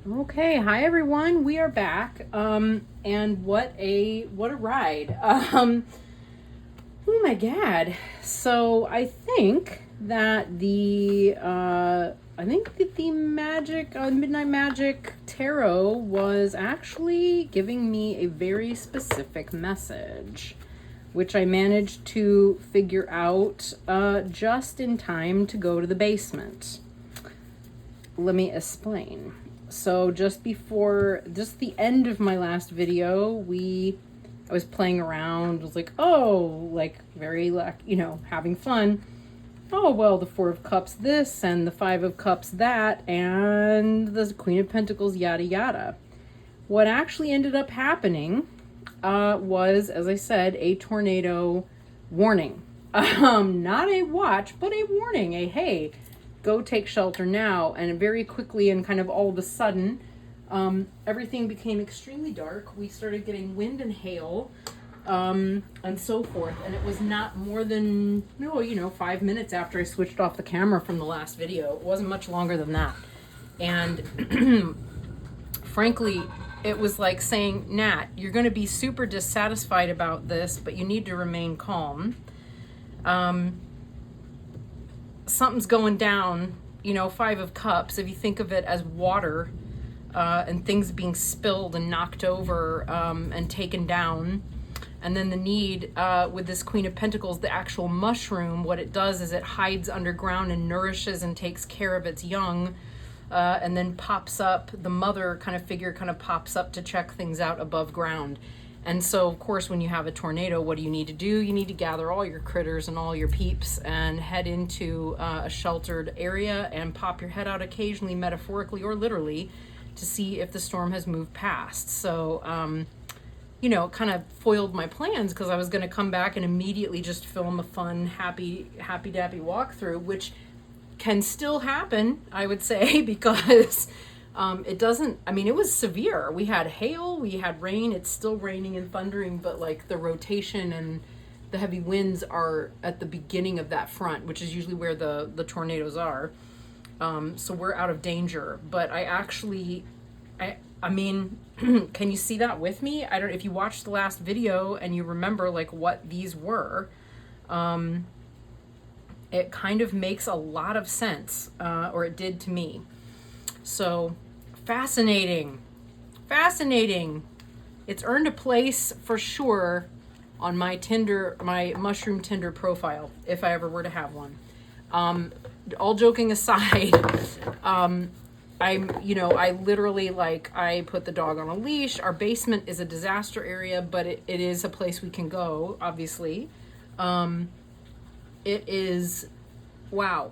Okay, hi everyone. We are back. And what a ride. Oh my god. So I think that the magic Midnight Magic Tarot was actually giving me a very specific message, which I managed to figure out just in time to go to the basement. Let me explain. So just the end of my last video, I was playing around, was like, oh, like very having fun. Oh, well, the Four of Cups this and the Five of Cups that and the Queen of Pentacles yada yada. What actually ended up happening was, as I said, a tornado warning. Not a watch, but a warning, a hey, go take shelter now. And very quickly and kind of all of a sudden, everything became extremely dark. We started getting wind and hail, and so forth. And it was not more than 5 minutes after I switched off the camera from the last video. It wasn't much longer than that. And frankly, it was like saying, Nat, you're going to be super dissatisfied about this, but you need to remain calm. Something's going down, Five of Cups, if you think of it as water, and things being spilled and knocked over, and taken down. And then the need, with this Queen of Pentacles, the actual mushroom, what it does is it hides underground and nourishes and takes care of its young, and then pops up, the mother kind of figure kind of pops up to check things out above ground. And so, of course, when you have a tornado, what do you need to do? You need to gather all your critters and all your peeps and head into a sheltered area and pop your head out occasionally, metaphorically or literally, to see if the storm has moved past. So, it kind of foiled my plans because I was going to come back and immediately just film a fun, happy dappy walkthrough, which can still happen, I would say, because... it was severe. We had hail, we had rain, it's still raining and thundering, but like the rotation and the heavy winds are at the beginning of that front, which is usually where the tornadoes are. So we're out of danger. But can you see that with me? I don't, if you watched the last video and you remember like what these were, it kind of makes a lot of sense, or it did to me. So fascinating. It's earned a place for sure on my mushroom Tinder profile, if I ever were to have one. All joking aside, I literally, I put the dog on a leash. Our basement is a disaster area, but it is a place we can go, obviously. It is, wow.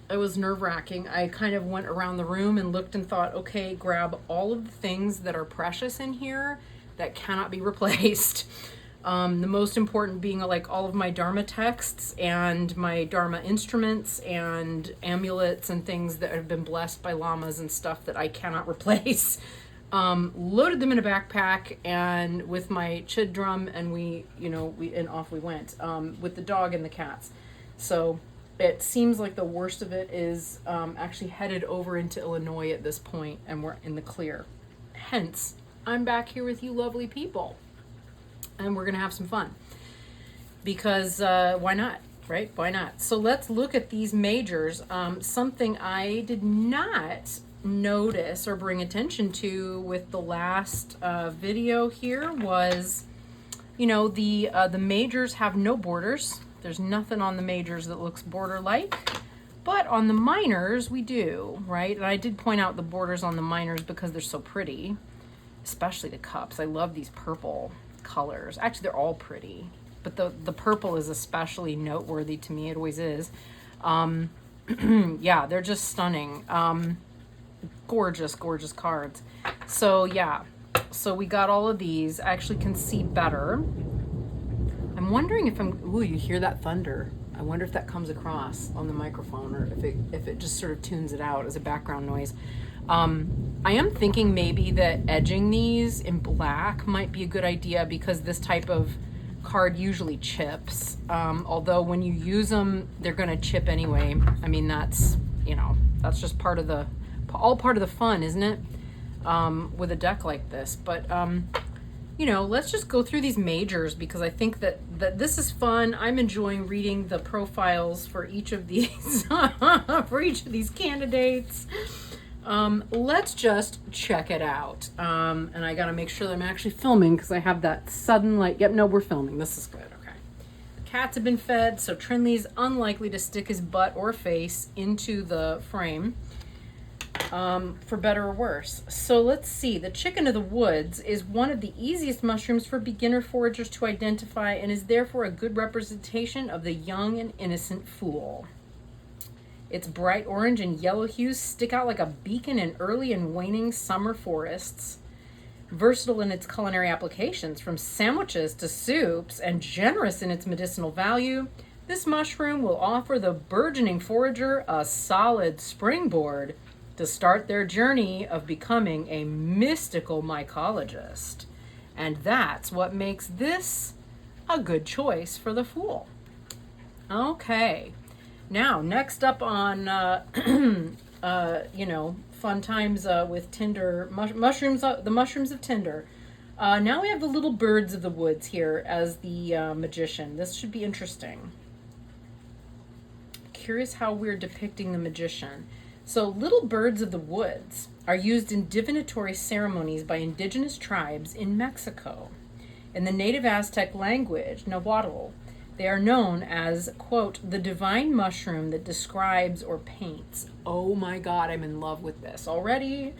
It was nerve-wracking. I kind of went around the room and looked and thought, okay, grab all of the things that are precious in here that cannot be replaced. The most important being like all of my Dharma texts and my Dharma instruments and amulets and things that have been blessed by lamas and stuff that I cannot replace. Loaded them in a backpack and with my chid drum, and and off we went, with the dog and the cats. So it seems like the worst of it is actually headed over into Illinois at this point, and we're in the clear. Hence, I'm back here with you lovely people, and we're going to have some fun. Because why not, right? Why not? So let's look at these majors. Something I did not notice or bring attention to with the last video here was, the majors have no borders. There's nothing on the majors that looks border-like, but on the minors we do, right? And I did point out the borders on the minors because they're so pretty, especially the cups. I love these purple colors. Actually, they're all pretty, but the purple is especially noteworthy to me. It always is. Yeah, they're just stunning. Gorgeous cards. So yeah, so we got all of these. I actually can see better. I'm wondering if you hear that thunder. I wonder if that comes across on the microphone or if it just sort of tunes it out as a background noise. I am thinking maybe that edging these in black might be a good idea because this type of card usually chips. Although when you use them, they're going to chip anyway. I mean, that's just all part of the fun, isn't it? with a deck like this. But, you know, let's just go through these majors because I think that this is fun. I'm enjoying reading the profiles for each of these, for each of these candidates. Let's just check it out. And I got to make sure that I'm actually filming because I have that sudden like, yep, no, we're filming. This is good. Okay. The cats have been fed, so Trinley's unlikely to stick his butt or face into the frame, for better or worse. So let's see. The chicken of the woods is one of the easiest mushrooms for beginner foragers to identify and is therefore a good representation of the young and innocent fool. Its bright orange and yellow hues stick out like a beacon in early and waning summer forests. Versatile in its culinary applications, from sandwiches to soups, and generous in its medicinal value, this mushroom will offer the burgeoning forager a solid springboard to start their journey of becoming a mystical mycologist. And that's what makes this a good choice for the fool. Okay. Now, next up on, you know, fun times with Tinder, mushrooms, the mushrooms of Tinder. Now we have the little birds of the woods here as the magician. This should be interesting. Curious how we're depicting the magician. So, little birds of the woods are used in divinatory ceremonies by indigenous tribes in Mexico. In the native Aztec language, Nahuatl, they are known as, quote, the divine mushroom that describes or paints. Oh my God, I'm in love with this already.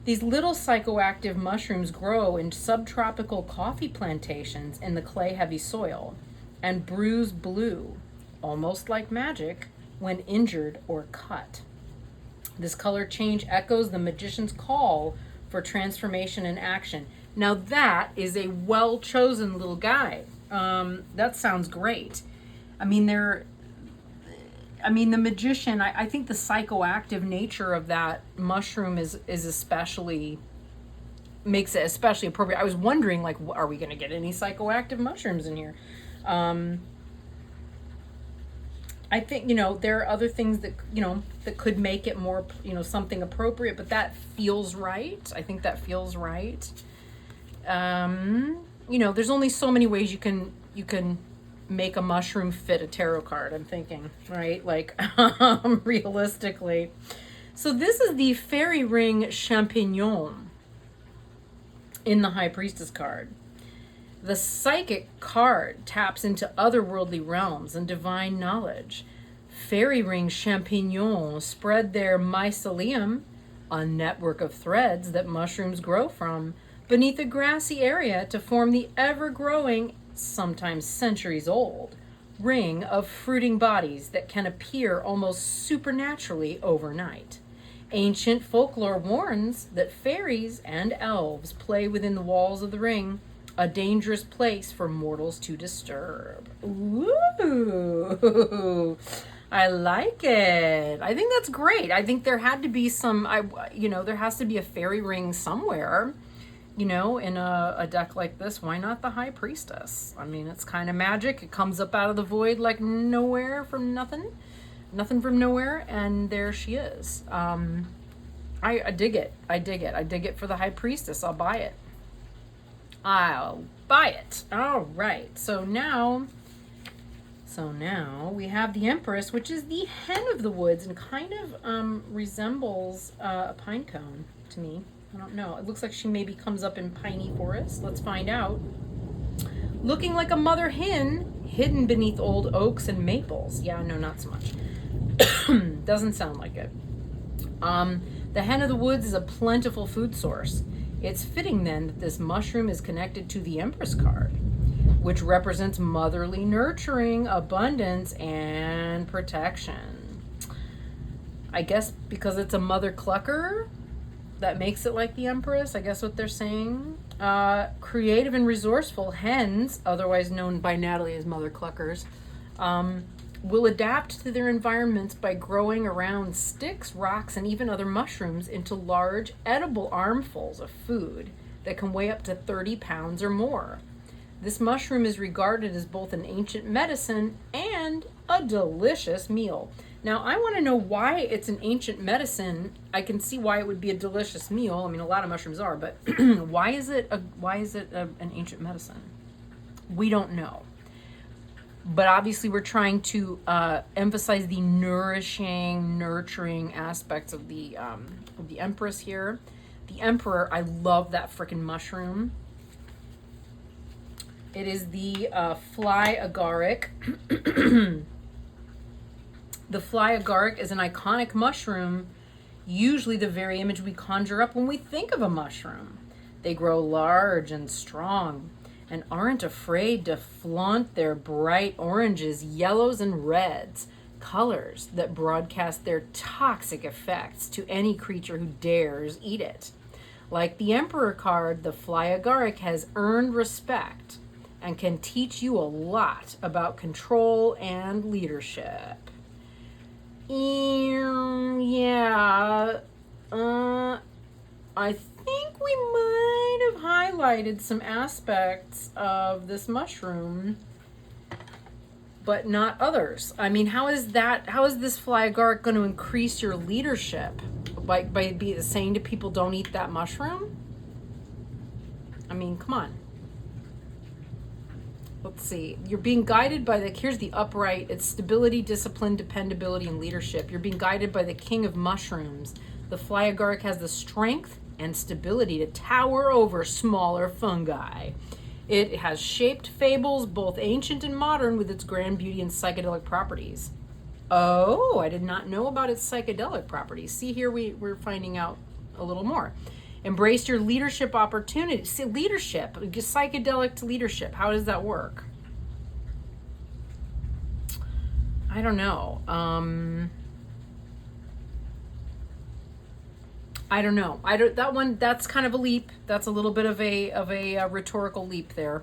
These little psychoactive mushrooms grow in subtropical coffee plantations in the clay-heavy soil and bruise blue, almost like magic, when injured or cut. This color change echoes the magician's call for transformation and action. Now that is a well-chosen little guy. That sounds great. I mean, the magician, I think the psychoactive nature of that mushroom is especially, makes it especially appropriate. I was wondering, like, are we going to get any psychoactive mushrooms in here? I think, you know, there are other things that, you know, that could make it more, you know, something appropriate, but that feels right. I think that feels right. You know, there's only so many ways you can make a mushroom fit a tarot card, I'm thinking, right? Like, realistically. So this is the fairy ring champignon in the High Priestess card. The psychic card taps into otherworldly realms and divine knowledge. Fairy ring champignons spread their mycelium, a network of threads that mushrooms grow from, beneath a grassy area to form the ever-growing, sometimes centuries-old, ring of fruiting bodies that can appear almost supernaturally overnight. Ancient folklore warns that fairies and elves play within the walls of the ring, a dangerous place for mortals to disturb. Ooh, I like it. I think that's great. I think there had to be some, there has to be a fairy ring somewhere. You know, in a deck like this, why not the High Priestess? I mean, it's kind of magic. It comes up out of the void like nowhere from nothing. Nothing from nowhere, and there she is. I dig it. I dig it. I dig it for the High Priestess. I'll buy it. I'll buy it. All right. So now we have the Empress, which is the hen of the woods and kind of resembles a pine cone to me. I don't know. It looks like she maybe comes up in piney forest. Let's find out. Looking like a mother hen hidden beneath old oaks and maples. Yeah, no, not so much. Doesn't sound like it. The hen of the woods is a plentiful food source. It's fitting then that this mushroom is connected to the Empress card, which represents motherly nurturing, abundance, and protection. I guess because it's a mother clucker, that makes it like the Empress, I guess what they're saying. Creative and resourceful hens, otherwise known by Natalie as mother cluckers, will adapt to their environments by growing around sticks, rocks, and even other mushrooms into large, edible armfuls of food that can weigh up to 30 pounds or more. This mushroom is regarded as both an ancient medicine and a delicious meal. Now, I want to know why it's an ancient medicine. I can see why it would be a delicious meal. I mean, a lot of mushrooms are, but why is it an ancient medicine? We don't know. But obviously, we're trying to emphasize the nourishing, nurturing aspects of the Empress here. The Emperor, I love that freaking mushroom. It is the fly agaric. The fly agaric is an iconic mushroom, usually the very image we conjure up when we think of a mushroom. They grow large and strong and aren't afraid to flaunt their bright oranges, yellows, and reds, colors that broadcast their toxic effects to any creature who dares eat it. Like the Emperor card, the fly agaric has earned respect and can teach you a lot about control and leadership. Yeah, I think we might have highlighted some aspects of this mushroom, but not others. I mean, how is this fly agaric going to increase your leadership? By saying to people, don't eat that mushroom? I mean, come on. Let's see. You're being guided by here's the upright. It's stability, discipline, dependability, and leadership. You're being guided by the king of mushrooms. The fly agaric has the strength and stability to tower over smaller fungi. It has shaped fables, both ancient and modern, with its grand beauty and psychedelic properties. Oh, I did not know about its psychedelic properties. See, here we're finding out a little more. Embrace your leadership opportunities. See, leadership, psychedelic to leadership. How does that work? I don't know. I don't know. That's kind of a leap. That's a little bit of a rhetorical leap there.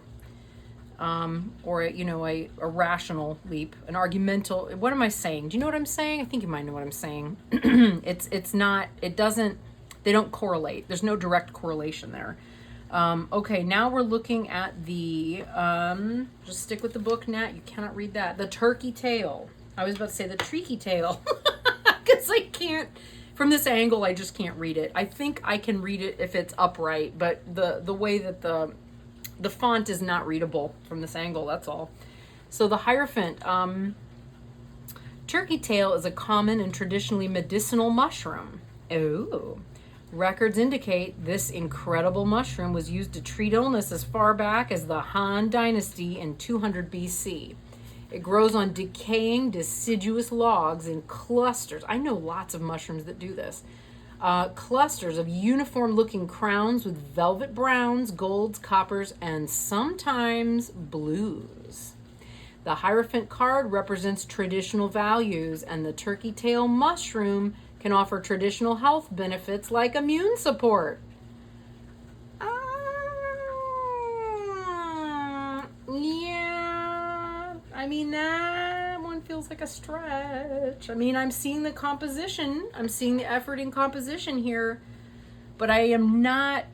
Or a rational leap, an argumental. What am I saying? Do you know what I'm saying? I think you might know what I'm saying. They don't correlate. There's no direct correlation there. Okay, now we're looking at the, just stick with the book, Nat. You cannot read that. The turkey tail. I was about to say the treaky tail. Because I can't, from this angle, I just can't read it. I think I can read it if it's upright, but the way that the font is not readable from this angle, that's all. So the Hierophant, turkey tail is a common and traditionally medicinal mushroom. Oh. Records indicate this incredible mushroom was used to treat illness as far back as the Han Dynasty in 200 BC. It grows on decaying, deciduous logs in clusters. I know lots of mushrooms that do this. Clusters of uniform-looking crowns with velvet browns, golds, coppers, and sometimes blues. The Hierophant card represents traditional values, and the turkey tail mushroom can offer traditional health benefits like immune support. Yeah, I mean, that one feels like a stretch. I mean, I'm seeing the composition. I'm seeing the effort in composition here, but I am not.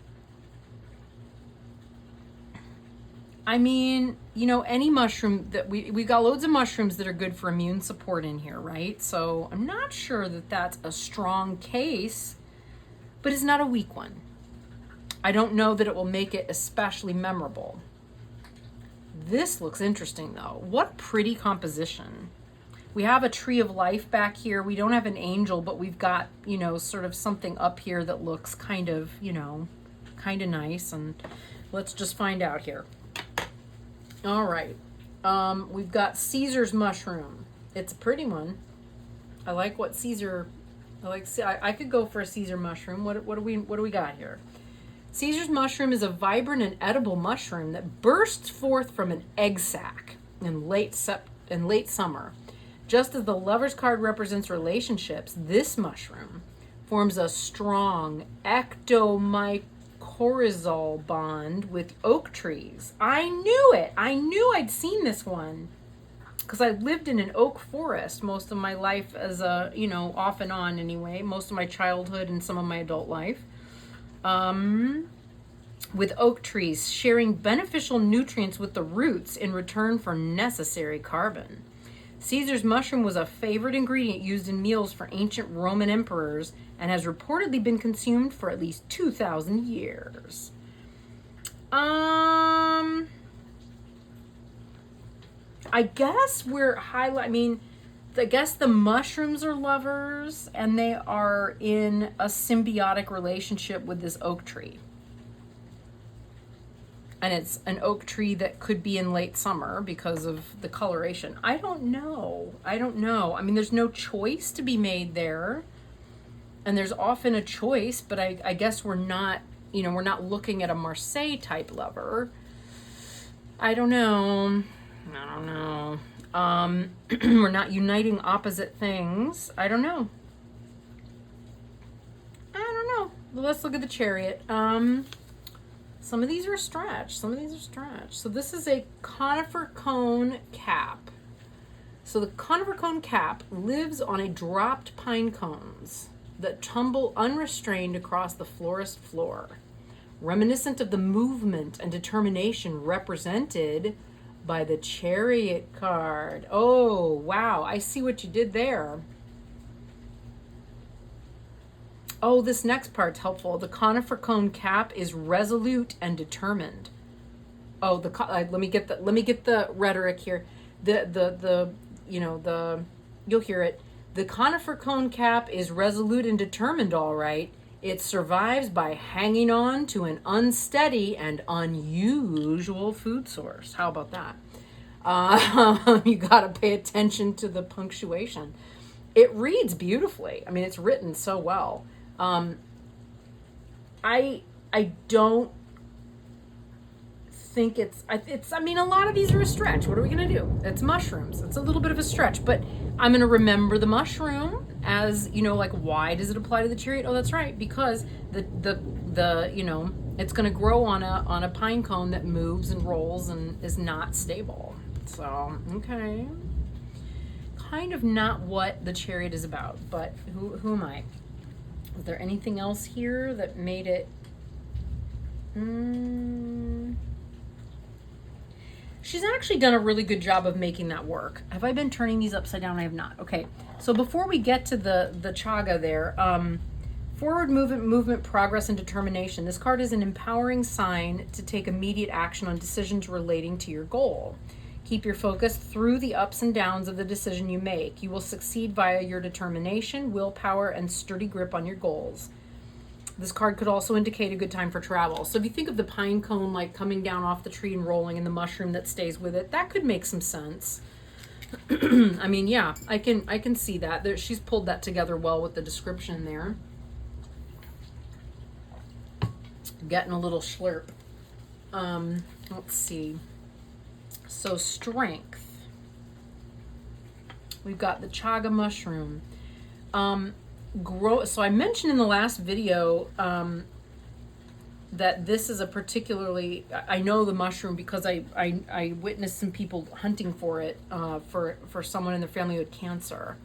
I mean, any mushroom that we got loads of mushrooms that are good for immune support in here, right? So I'm not sure that that's a strong case, but it's not a weak one. I don't know that it will make it especially memorable. This looks interesting though. What pretty composition. We have a tree of life back here. We don't have an angel, but we've got, sort of something up here that looks kind of nice. And let's just find out here. All right, we've got Caesar's mushroom. It's a pretty one. I like what Caesar. I could go for a Caesar mushroom. What do we got here? Caesar's mushroom is a vibrant and edible mushroom that bursts forth from an egg sac in late summer. Just as the Lover's card represents relationships, this mushroom forms a strong ectomycorrhizal bond with oak trees. I knew it. I knew I'd seen this one because I lived in an oak forest most of my life as off and on anyway, most of my childhood and some of my adult life. With oak trees sharing beneficial nutrients with the roots in return for necessary carbon. Caesar's mushroom was a favorite ingredient used in meals for ancient Roman emperors and has reportedly been consumed for at least 2,000 years. I guess I guess the mushrooms are lovers and they are in a symbiotic relationship with this oak tree. And it's an oak tree that could be in late summer because of the coloration. I don't know. I mean, there's no choice to be made there. And there's often a choice, but I guess we're not looking at a Marseille type lover. I don't know. We're not uniting opposite things. I don't know. Well, let's look at the Chariot. Some of these are a stretch. So this is a conifer cone cap. So the conifer cone cap lives on a dropped pine cones that tumble unrestrained across the florist floor, reminiscent of the movement and determination represented by the Chariot card. Oh, wow. I see what you did there. Oh, this next part's helpful. The conifer cone cap is resolute and determined. Oh, let me get the rhetoric here. You'll hear it. The conifer cone cap is resolute and determined, all right. It survives by hanging on to an unsteady and unusual food source. How about that? You got to pay attention to the punctuation. It reads beautifully. I mean, it's written so well. I don't think it's, I mean, a lot of these are a stretch. What are we going to do? It's mushrooms. It's a little bit of a stretch, but I'm going to remember the mushroom as, like, why does it apply to the Chariot? Oh, that's right. Because it's going to grow on a pine cone that moves and rolls and is not stable. So, okay. Kind of not what the Chariot is about, but who am I? Is there anything else here that made it? She's actually done a really good job of making that work. Have I been turning these upside down? I have not. Okay, so before we get to the chaga there, forward movement, progress, and determination. This card is an empowering sign to take immediate action on decisions relating to your goal. Keep your focus through the ups and downs of the decision you make. You will succeed via your determination, willpower, and sturdy grip on your goals. This card could also indicate a good time for travel. So if you think of the pine cone like coming down off the tree and rolling and the mushroom that stays with it, that could make some sense. I mean, yeah, I can see that. She's pulled that together well with the description there. Getting a little slurp. Let's see. So strength. We've got the chaga mushroom. So I mentioned in the last video that this is a particularly, I know the mushroom because I witnessed some people hunting for it for someone in their family with cancer.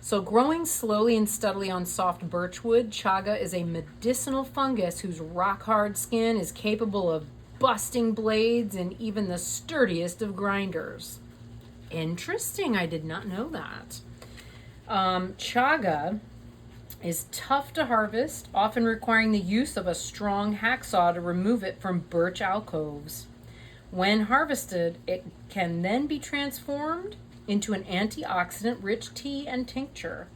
So growing slowly and steadily on soft birchwood, chaga is a medicinal fungus whose rock-hard skin is capable of busting blades and even the sturdiest of grinders. Interesting, I did not know that. Chaga is tough to harvest, often requiring the use of a strong hacksaw to remove it from birch alcoves. When harvested, it can then be transformed into an antioxidant-rich tea and tincture.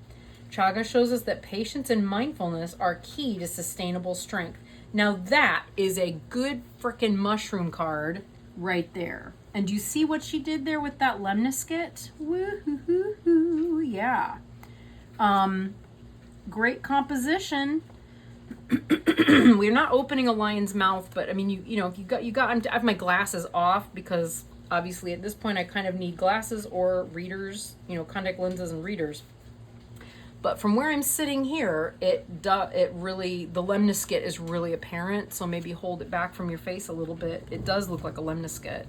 Chaga shows us that patience and mindfulness are key to sustainable strength. Now that is a good frickin' mushroom card right there. And do you see what she did there with that lemniscate? Woo-hoo-hoo-hoo, yeah. Great composition. We're not opening a lion's mouth, but I mean, I have my glasses off because obviously at this point I kind of need glasses or readers, contact lenses and readers. But from where I'm sitting here, the lemniscate is really apparent. So maybe hold it back from your face a little bit. It does look like a lemniscate.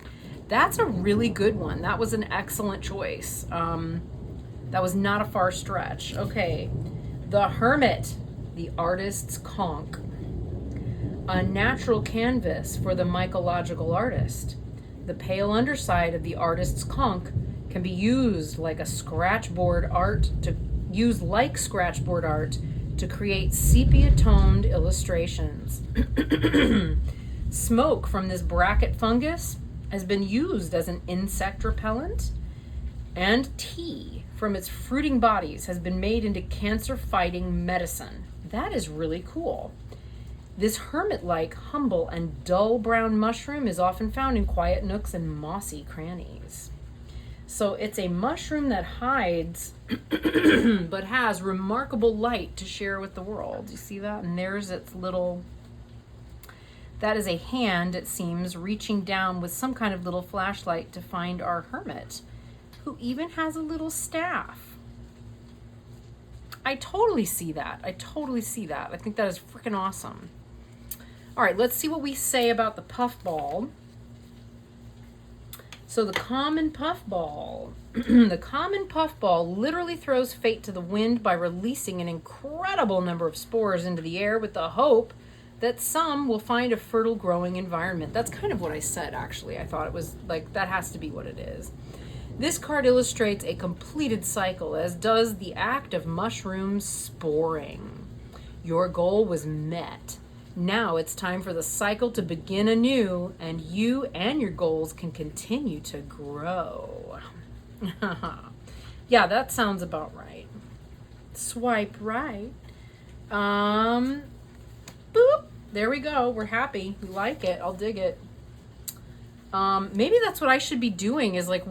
That's a really good one. That was an excellent choice. That was not a far stretch. Okay, the Hermit, the artist's conch. A natural canvas for the mycological artist. The pale underside of the artist's conch can be used like scratchboard art to create sepia-toned illustrations. Smoke from this bracket fungus has been used as an insect repellent, and tea from its fruiting bodies has been made into cancer-fighting medicine. That is really cool. This hermit-like, humble, and dull brown mushroom is often found in quiet nooks and mossy crannies. So it's a mushroom that hides but has remarkable light to share with the world. You see that? And there's its little... That is a hand, it seems, reaching down with some kind of little flashlight to find our hermit, who even has a little staff. I totally see that. I think that is freaking awesome. All right, let's see what we say about the puffball. So the common puffball. The common puffball literally throws fate to the wind by releasing an incredible number of spores into the air with the hope that some will find a fertile growing environment. That's kind of what I said, actually. I thought it was like, that has to be what it is. This card illustrates a completed cycle, as does the act of mushroom sporing. Your goal was met. Now it's time for the cycle to begin anew, and you and your goals can continue to grow. Yeah, that sounds about right. Swipe right. Boop. There we go. We're happy. We like it. I'll dig it. Maybe that's what I should be doing, is like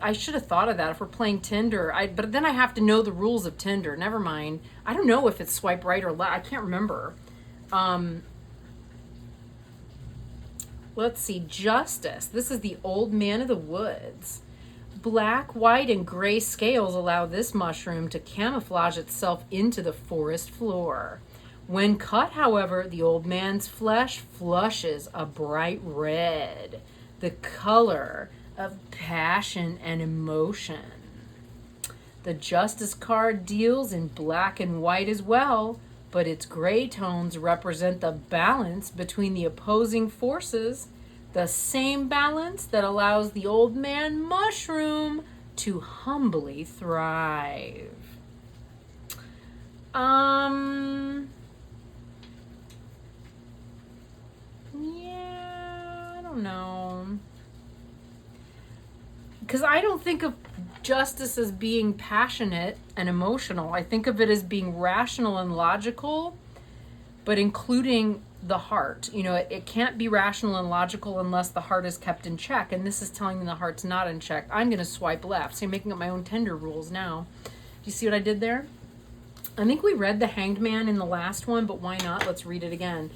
I should have thought of that if we're playing Tinder. But then I have to know the rules of Tinder. Never mind. I don't know if it's swipe right or left. I can't remember. Let's see. Justice. This is the old man of the woods. Black, white, and gray scales allow this mushroom to camouflage itself into the forest floor. When cut, however, the old man's flesh flushes a bright red, the color of passion and emotion. The Justice card deals in black and white as well, but its gray tones represent the balance between the opposing forces, the same balance that allows the old man mushroom to humbly thrive. Yeah, I don't know. Because I don't think of justice as being passionate and emotional. I think of it as being rational and logical, but including the heart. You know, it can't be rational and logical unless the heart is kept in check. And this is telling me the heart's not in check. I'm going to swipe left. So I'm making up my own Tinder rules now. Do you see what I did there? I think we read the Hanged Man in the last one, but why not? Let's read it again.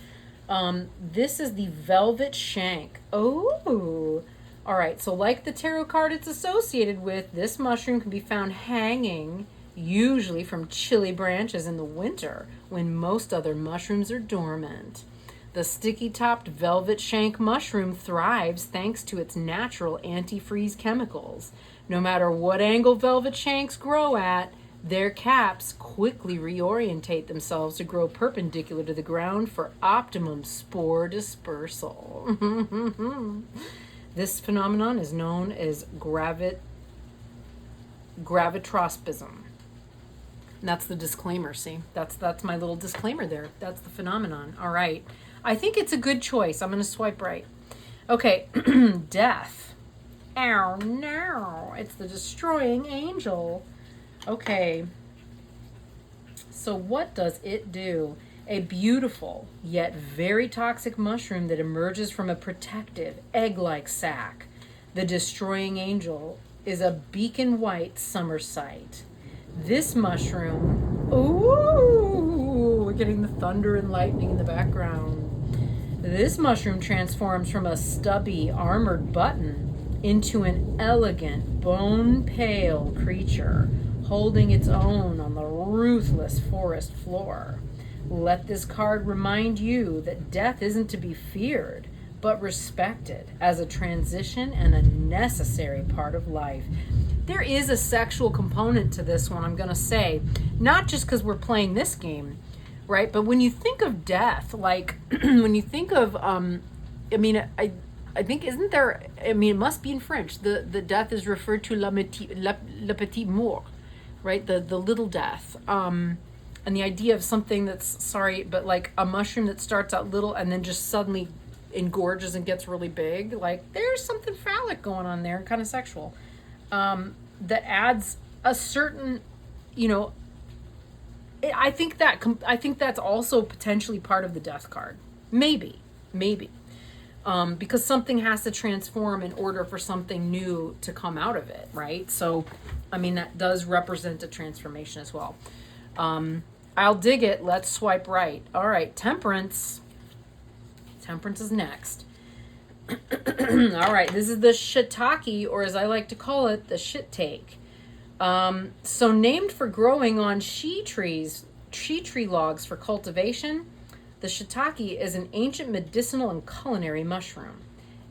This is the Velvet Shank. Oh, all right. So like the tarot card it's associated with, this mushroom can be found hanging, usually from chilly branches in the winter when most other mushrooms are dormant. The sticky-topped velvet shank mushroom thrives thanks to its natural antifreeze chemicals. No matter what angle velvet shanks grow at, their caps quickly reorientate themselves to grow perpendicular to the ground for optimum spore dispersal. This phenomenon is known as gravitropism. And that's the disclaimer, see? That's my little disclaimer there. That's the phenomenon. All right. I think it's a good choice. I'm going to swipe right. Okay, death. Ow, no. It's the destroying angel. Okay. So what does it do? A beautiful yet very toxic mushroom that emerges from a protective egg-like sac. The destroying angel is a beacon white summer sight. This mushroom, ooh, we're getting the thunder and lightning in the background. This mushroom transforms from a stubby armored button into an elegant bone-pale creature holding its own on the ruthless forest floor. Let this card remind you that death isn't to be feared, but respected as a transition and a necessary part of life. There is a sexual component to this one, I'm going to say, not just because we're playing this game, right? But when you think of death, like when you think of, I think, isn't there, I mean, it must be in French. The death is referred to la petite mort, right? The little death. And the idea of something that's, sorry, but like a mushroom that starts out little and then just suddenly engorges and gets really big. Like there's something phallic going on there, kind of sexual, that adds a certain, you know, I think that's also potentially part of the death card. Maybe. Because something has to transform in order for something new to come out of it, right? So, I mean, that does represent a transformation as well. I'll dig it. Let's swipe right. All right, Temperance. Temperance is next. All right, this is the shiitake, or as I like to call it, the shit take. So named for growing on shea tree logs for cultivation, the shiitake is an ancient medicinal and culinary mushroom.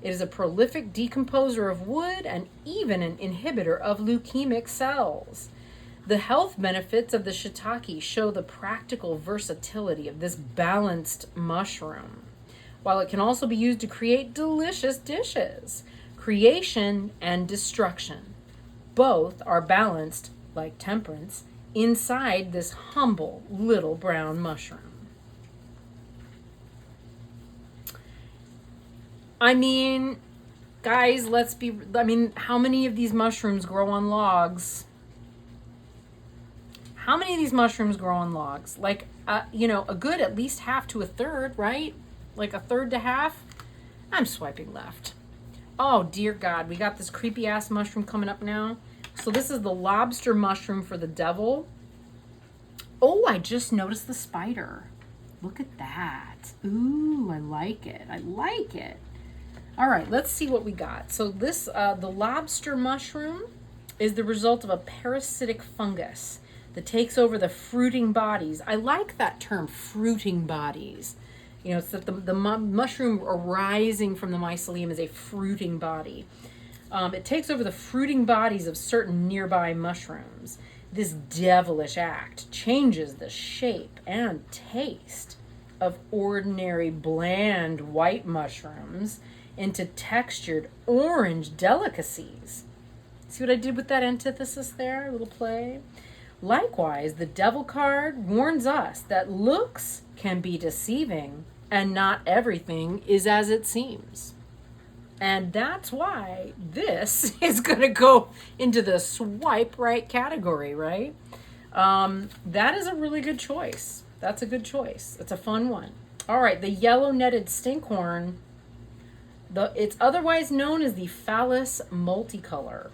It is a prolific decomposer of wood and even an inhibitor of leukemic cells. The health benefits of the shiitake show the practical versatility of this balanced mushroom. While it can also be used to create delicious dishes, creation and destruction, both are balanced, like temperance, inside this humble little brown mushroom. I mean, guys, how many of these mushrooms grow on logs? How many of these mushrooms grow on logs? Like, a good at least half to a third, right? Like a third to half. I'm swiping left. Oh, dear God. We got this creepy ass mushroom coming up now. So this is the lobster mushroom for the devil. Oh, I just noticed the spider. Look at that. Ooh, I like it. All right, let's see what we got. So this, the lobster mushroom is the result of a parasitic fungus that takes over the fruiting bodies. I like that term, fruiting bodies. You know, it's that the mushroom arising from the mycelium is a fruiting body. It takes over the fruiting bodies of certain nearby mushrooms. This devilish act changes the shape and taste of ordinary bland white mushrooms into textured orange delicacies. See what I did with that antithesis there? A little play. Likewise, the devil card warns us that looks can be deceiving and not everything is as it seems. And that's why this is going to go into the swipe right category, right? That is a really good choice. That's a good choice. It's a fun one. All right, the yellow netted stinkhorn. It's otherwise known as the phallus multicolor.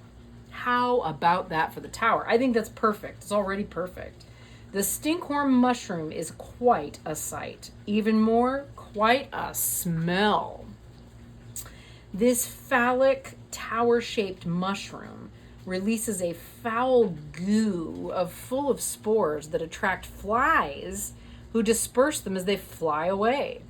How about that for the tower? I think that's perfect. It's already perfect. The stinkhorn mushroom is quite a sight. Even more, quite a smell. This phallic tower-shaped mushroom releases a foul goo full of spores that attract flies who disperse them as they fly away.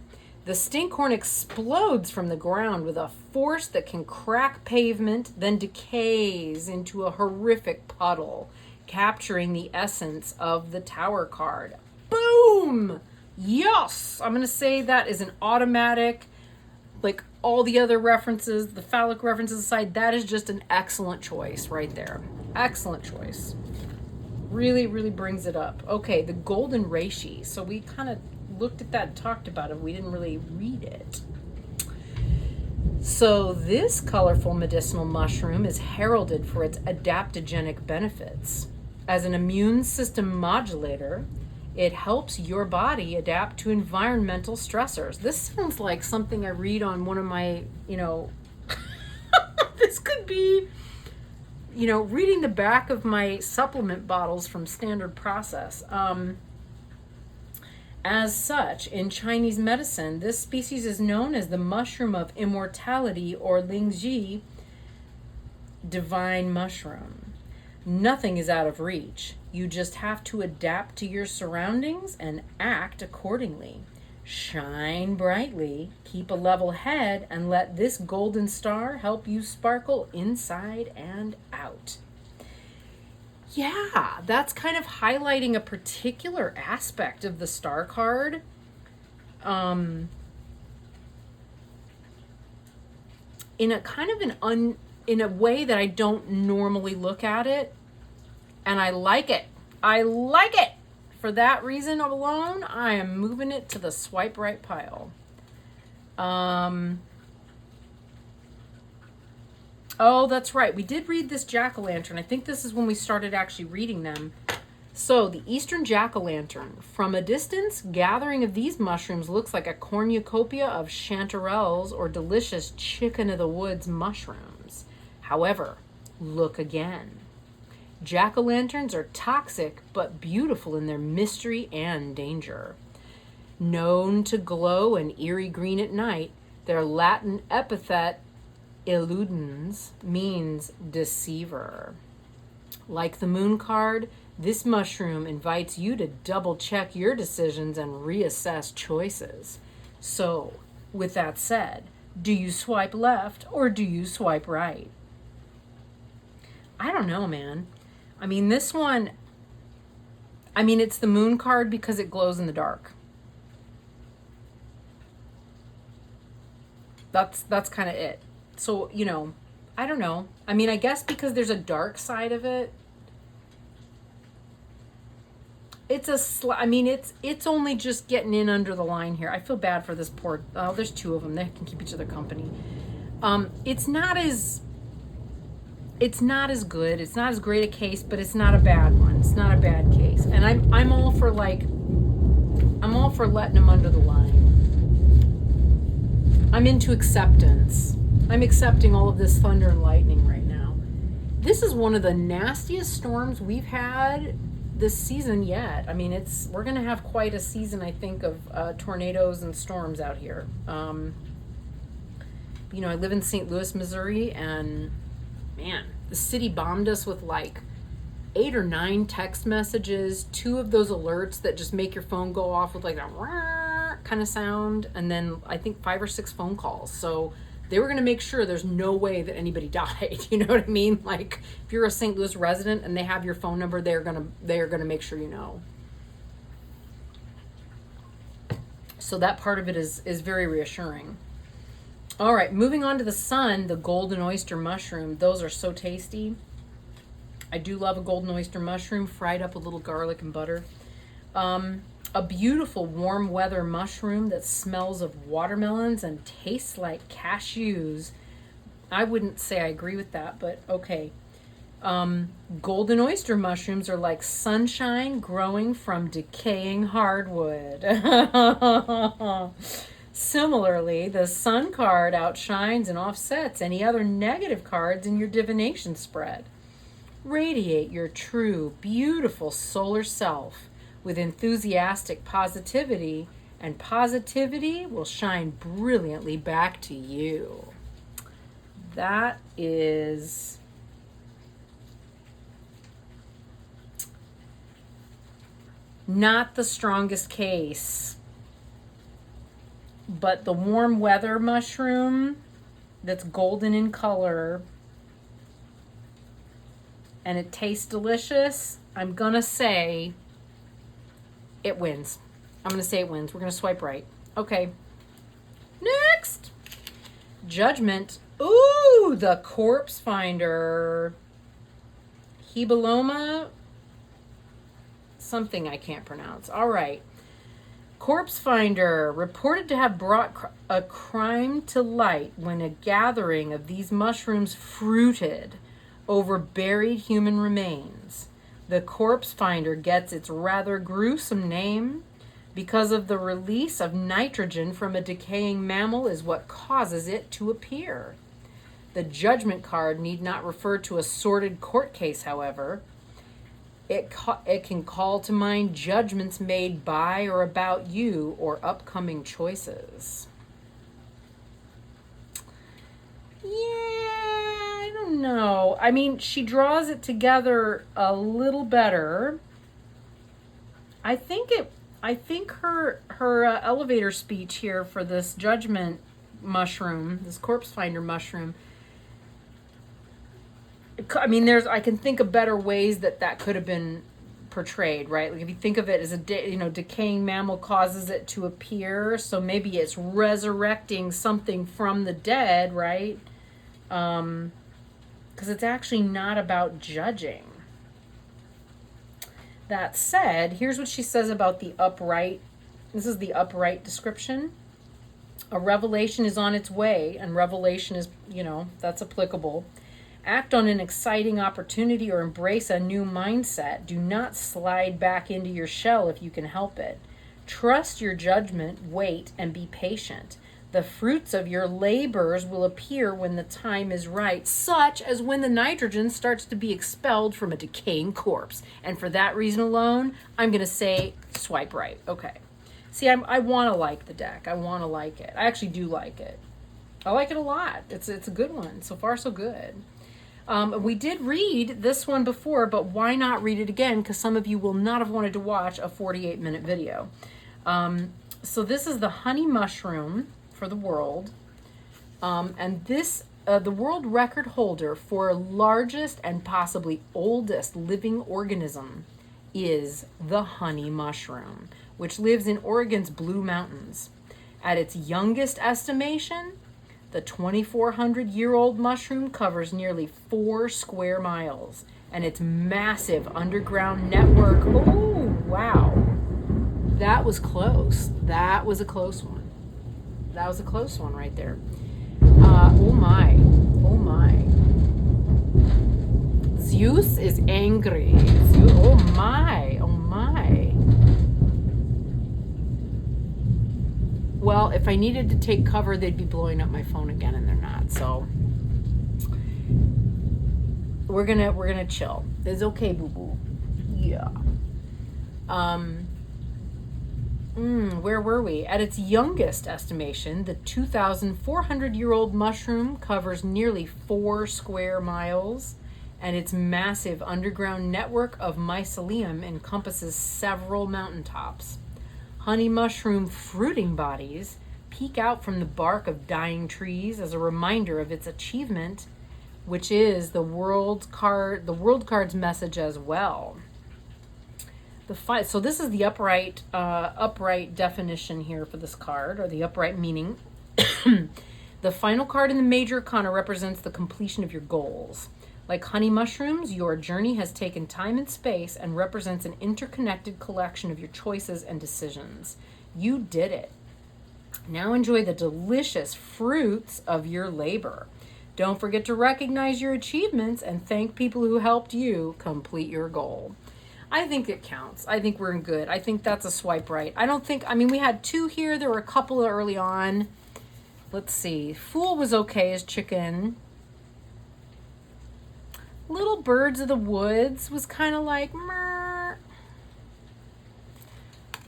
The stinkhorn explodes from the ground with a force that can crack pavement, then decays into a horrific puddle, capturing the essence of the tower card. Boom! Yes! I'm going to say that is an automatic, like all the other references, the phallic references aside, that is just an excellent choice right there. Excellent choice. Really, really brings it up. Okay, the golden reishi. So we kind of looked at that and talked about it. We didn't really read it. So this colorful medicinal mushroom is heralded for its adaptogenic benefits. As an immune system modulator, it helps your body adapt to environmental stressors. This sounds like something I read on one of my, this could be, reading the back of my supplement bottles from Standard Process. As such, in Chinese medicine, this species is known as the mushroom of immortality, or Lingji, divine mushroom. Nothing is out of reach. You just have to adapt to your surroundings and act accordingly. Shine brightly, keep a level head, and let this golden star help you sparkle inside and out. Yeah, that's kind of highlighting a particular aspect of the star card. in a kind of in a way that I don't normally look at it. And I like it. I like it. For that reason alone, I am moving it to the swipe right pile. Oh, that's right. We did read this jack-o'-lantern. I think this is when we started actually reading them. So, the Eastern jack-o'-lantern. From a distance, gathering of these mushrooms looks like a cornucopia of chanterelles or delicious chicken-of-the-woods mushrooms. However, look again. Jack-o'-lanterns are toxic but beautiful in their mystery and danger. Known to glow an eerie green at night, their Latin epithet, illudens, means deceiver. Like the moon card, this mushroom invites you to double-check your decisions and reassess choices. So, with that said, do you swipe left or do you swipe right? I don't know, man. I mean, this one, it's the moon card because it glows in the dark. That's kind of it. So, I don't know. I mean, I guess because there's a dark side of it. It's only just getting in under the line here. I feel bad for this poor, there's two of them. They can keep each other company. It's not as good. It's not as great a case, but it's not a bad one. It's not a bad case. And I'm all for letting them under the line. I'm into acceptance. I'm accepting all of this thunder and lightning right now. This is one of the nastiest storms we've had this season yet. I mean, we're going to have quite a season, I think, of tornadoes and storms out here. I live in St. Louis, Missouri, and man, the city bombed us with like 8 or 9 text messages, 2 of those alerts that just make your phone go off with like a kind of sound, and then I think 5 or 6 phone calls. So they were going to make sure there's no way that anybody died. You know what I mean? Like if you're a St. Louis resident and they have your phone number, they're going to make sure you know. So that part of it is very reassuring. All right, moving on to the sun, the golden oyster mushroom. Those are so tasty. I do love a golden oyster mushroom fried up with a little garlic and butter. A beautiful warm weather mushroom that smells of watermelons and tastes like cashews. I wouldn't say I agree with that, but okay. Golden oyster mushrooms are like sunshine growing from decaying hardwood. Similarly, the sun card outshines and offsets any other negative cards in your divination spread. Radiate your true, beautiful solar self with enthusiastic positivity, and positivity will shine brilliantly back to you. That is not the strongest case, but the warm weather mushroom that's golden in color and it tastes delicious, I'm gonna say it wins. I'm gonna say it wins. We're gonna swipe right. Okay. Next. Judgment. Ooh, the corpse finder. Hebeloma. Something I can't pronounce. All right. Corpse finder reported to have brought a crime to light when a gathering of these mushrooms fruited over buried human remains. The corpse finder gets its rather gruesome name because of the release of nitrogen from a decaying mammal is what causes it to appear. The judgment card need not refer to a sordid court case, however. It can call to mind judgments made by or about you or upcoming choices. I don't know. I mean, she draws it together a little better. I think her elevator speech here for this judgment mushroom, this corpse finder mushroom. I mean, I can think of better ways that could have been portrayed, right? Like if you think of it as decaying mammal causes it to appear, so maybe it's resurrecting something from the dead, right? because it's actually not about judging. That said, here's what she says about the upright. This is the upright description. A revelation is on its way, and revelation is, that's applicable. Act on an exciting opportunity or embrace a new mindset. Do not slide back into your shell if you can help it. Trust your judgment, wait, and be patient. The fruits of your labors will appear when the time is right, such as when the nitrogen starts to be expelled from a decaying corpse. And for that reason alone, I'm going to say swipe right. Okay. See, I want to like the deck. I want to like it. I actually do like it. I like it a lot. It's a good one. So far, so good. We did read this one before, but why not read it again? Because some of you will not have wanted to watch a 48-minute video. So this is the honey mushroom for the world. And this, the world record holder for largest and possibly oldest living organism is the honey mushroom, which lives in Oregon's Blue Mountains. At its youngest estimation, the 2,400-year-old mushroom covers nearly 4 square miles, and its massive underground network. Oh, wow. That was close. That was a close one. That was a close one right there. Oh my. Oh my. Zeus is angry. Zeus, oh my. Oh my. Well, if I needed to take cover, they'd be blowing up my phone again, and they're not. So we're gonna chill. It's okay, boo boo. Yeah. Where were we? At its youngest estimation, the 2,400-year-old mushroom covers nearly 4 square miles, and its massive underground network of mycelium encompasses several mountaintops. Honey mushroom fruiting bodies peek out from the bark of dying trees as a reminder of its achievement, which is the world card's message as well. So this is the upright definition here for this card, or the upright meaning. The final card in the major arcana represents the completion of your goals. Like honey mushrooms, your journey has taken time and space and represents an interconnected collection of your choices and decisions. You did it. Now enjoy the delicious fruits of your labor. Don't forget to recognize your achievements and thank people who helped you complete your goal. I think it counts. I think we're in good. I think that's a swipe right. We had 2 here. There were a couple early on. Let's see. Fool was okay as chicken. Little Birds of the Woods was kind of like, meh.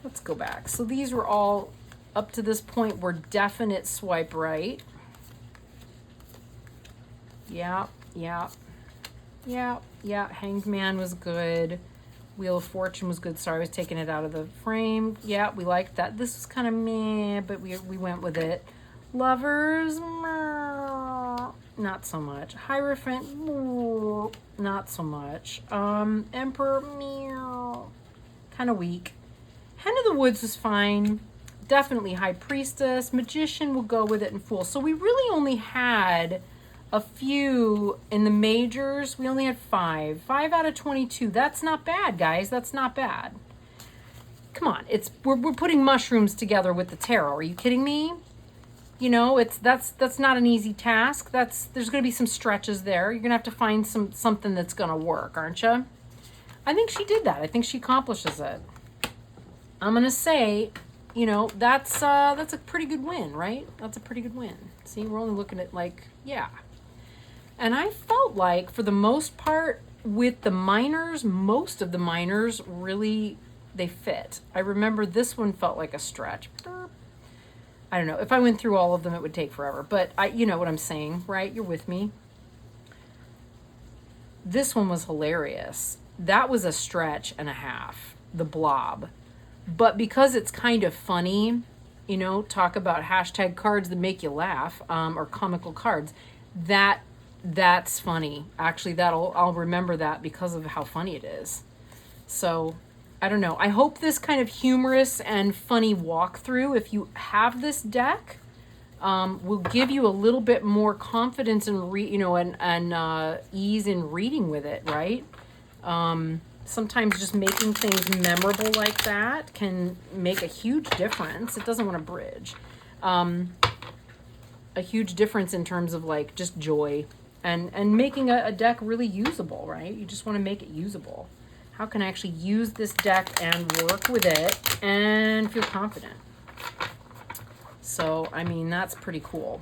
Let's go back. So these were all, up to this point, were definite swipe right. Yeah. Hanged Man was good. Wheel of Fortune was good. Sorry, I was taking it out of the frame. Yeah, we liked that. This was kind of meh, but we went with it. Lovers, meh, not so much. Hierophant, meh, not so much. Emperor, meow, kind of weak. Hen of the Woods was fine. Definitely High Priestess. Magician will go with it, and Fool. So we really only had a few in the majors. We only had 5 out of 22. That's not bad, guys. That's not bad. Come on, we're putting mushrooms together with the tarot. Are you kidding me? That's not an easy task. There's going to be some stretches there. You're going to have to find something that's going to work, aren't you? I think she did that. I think she accomplishes it. I'm going to say, that's a pretty good win, right? That's a pretty good win. See, we're only looking at yeah. And I felt like, for the most part, with the minors, most of the minors really, they fit. I remember this one felt like a stretch. I don't know. If I went through all of them, it would take forever. But you know what I'm saying, right? You're with me. This one was hilarious. That was a stretch and a half, the Blob. But because it's kind of funny, talk about hashtag cards that make you laugh, or comical cards, that's funny. Actually, I'll remember that because of how funny it is. So, I don't know. I hope this kind of humorous and funny walkthrough, if you have this deck, will give you a little bit more confidence and ease in reading with it, right? Sometimes just making things memorable like that can make a huge difference. It doesn't want to bridge. A huge difference in terms of like just joy and making a deck really usable, right? You just want to make it usable. How can I actually use this deck and work with it and feel confident? So, I mean, that's pretty cool.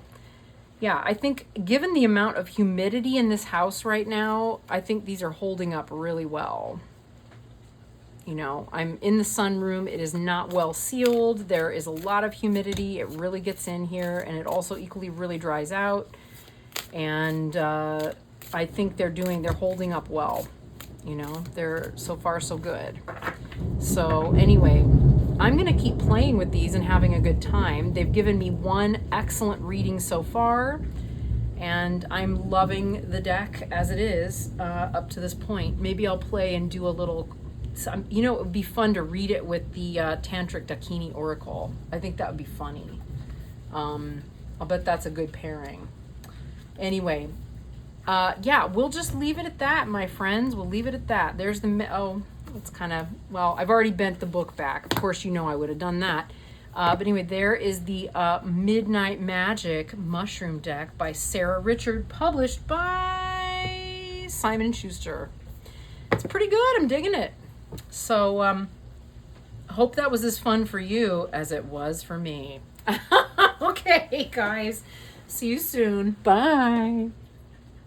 Yeah, I think given the amount of humidity in this house right now, I think these are holding up really well. You know, I'm in the sunroom. It is not well sealed. There is a lot of humidity. It really gets in here, and it also equally really dries out. And I think they're holding up well. You know, they're so far so good. So anyway, I'm going to keep playing with these and having a good time. They've given me one excellent reading so far, and I'm loving the deck as it is up to this point. Maybe I'll play and do a little, you know, it would be fun to read it with the Tantric Dakini Oracle. I think that would be funny. I'll bet that's a good pairing. Anyway, yeah, we'll just leave it at that, my friends. We'll leave it at that. There's the, it's kind of, well, I've already bent the book back. Of course, you know I would have done that. But anyway, there is the Midnight Magic Mushroom Deck by Sarah Richard, published by Simon & Schuster. It's pretty good. I'm digging it. So, I hope that was as fun for you as it was for me. Okay, guys. See you soon. Bye.